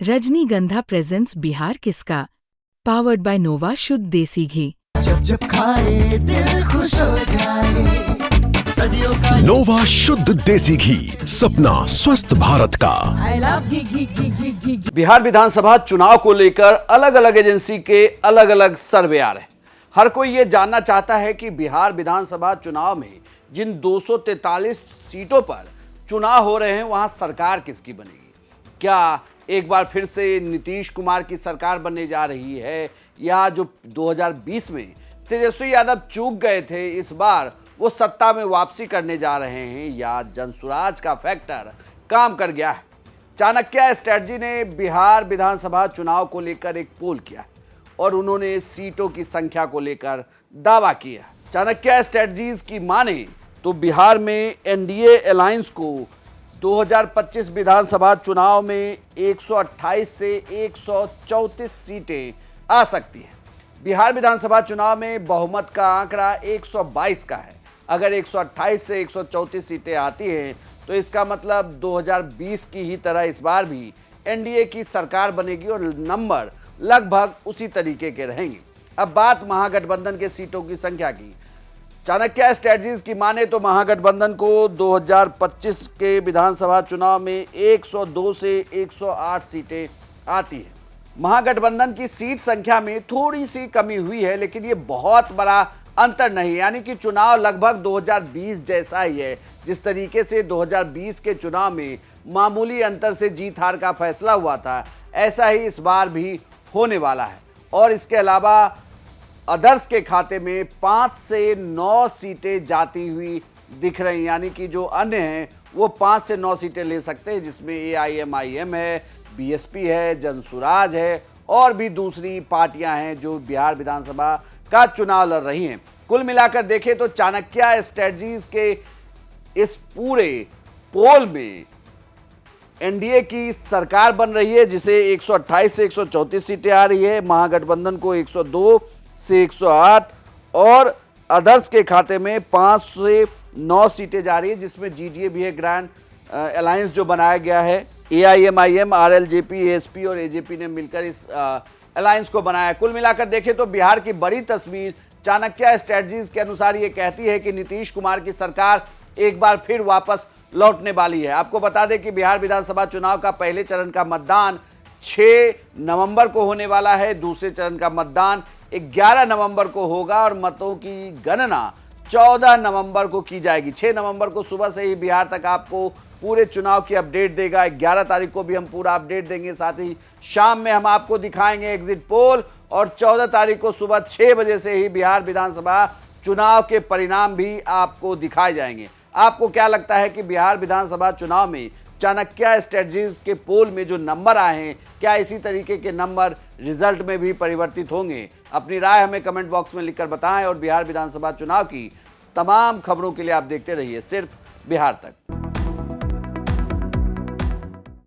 रजनीगंधा प्रेजेंट्स बिहार किसका, powered by नोवा शुद्ध देसी घी। जब जब खाए दिल खुश हो जाए, सदियों का नोवा शुद्ध देसी घी, सपना स्वस्थ भारत का। I love घी घी घी घी घी घी। बिहार विधानसभा चुनाव को लेकर अलग अलग एजेंसी के अलग अलग सर्वे आ रहे हैं। हर कोई ये जानना चाहता है कि बिहार विधानसभा चुनाव में जिन 243 सीटों पर चुनाव हो रहे हैं वहां सरकार किसकी बनेगी। क्या एक बार फिर से नीतीश कुमार की सरकार बनने जा रही है, या जो 2020 में तेजस्वी यादव चूक गए थे इस बार वो सत्ता में वापसी करने जा रहे हैं, या जनसुराज का फैक्टर काम कर गया है। चाणक्य स्ट्रेटजी ने बिहार विधानसभा चुनाव को लेकर एक पोल किया और उन्होंने सीटों की संख्या को लेकर दावा किया। चाणक्य स्ट्रेटजीज की माने तो बिहार में एनडीए अलायंस को 2025 विधानसभा चुनाव में 128 से 134 सीटें आ सकती हैं। बिहार विधानसभा चुनाव में बहुमत का आंकड़ा 122 का है। अगर 128 से 134 सीटें आती हैं तो इसका मतलब 2020 की ही तरह इस बार भी एनडीए की सरकार बनेगी और नंबर लगभग उसी तरीके के रहेंगे। अब बात महागठबंधन के सीटों की संख्या की। चाणक्य स्ट्रेटजीज की माने तो महागठबंधन को 2025 के विधानसभा चुनाव में 102 से 108 सीटें आती हैं। महागठबंधन की सीट संख्या में थोड़ी सी कमी हुई है, लेकिन ये बहुत बड़ा अंतर नहीं, यानी कि चुनाव लगभग 2020 जैसा ही है। जिस तरीके से 2020 के चुनाव में मामूली अंतर से जीत हार का फैसला हुआ था, ऐसा ही इस बार भी होने वाला है। और इसके अलावा अदर्स के खाते में 5 से 9 सीटें जाती हुई दिख रही, यानी कि जो अन्य हैं वो 5 से 9 सीटें ले सकते हैं, जिसमें AIMIM है, BSP है, जनसुराज है और भी दूसरी पार्टियां हैं जो बिहार विधानसभा का चुनाव लड़ रही हैं। कुल मिलाकर देखें तो चाणक्य स्ट्रेटजीज के इस पूरे पोल में एनडीए की सरकार बन रही है, जिसे 128 से 134 सीटें आ रही है, महागठबंधन को 102 से 108 और अदर्स के खाते में 5 से 9 सीटें जा रही है, जिसमें जीडीए भी है, ग्रैंड अलायंस जो बनाया गया है। AIMIM, RLJP, ASP और AJP ने मिलकर इस अलायंस को बनाया। कुल मिलाकर देखें तो बिहार की बड़ी तस्वीर चाणक्य स्ट्रेटजीज के अनुसार ये कहती है कि नीतीश कुमार की सरकार एक बार फिर वापस लौटने वाली है। आपको बता दें कि बिहार विधानसभा चुनाव का पहले चरण का मतदान 6 नवंबर को होने वाला है, दूसरे चरण का मतदान 11 नवंबर को होगा और मतों की गणना 14 नवंबर को की जाएगी। 6 नवंबर को सुबह से ही बिहार तक आपको पूरे चुनाव की अपडेट देगा। 11 तारीख को भी हम पूरा अपडेट देंगे, साथ ही शाम में हम आपको दिखाएंगे एग्जिट पोल और 14 तारीख को सुबह 6 बजे से ही बिहार विधानसभा चुनाव के परिणाम भी आपको दिखाए जाएंगे। आपको क्या लगता है कि बिहार विधानसभा चुनाव में चाणक्य स्ट्रेटजीज के पोल में जो नंबर आए हैं, क्या इसी तरीके के नंबर रिजल्ट में भी परिवर्तित होंगे? अपनी राय हमें कमेंट बॉक्स में लिखकर बताएं और बिहार विधानसभा चुनाव की तमाम खबरों के लिए आप देखते रहिए सिर्फ बिहार तक।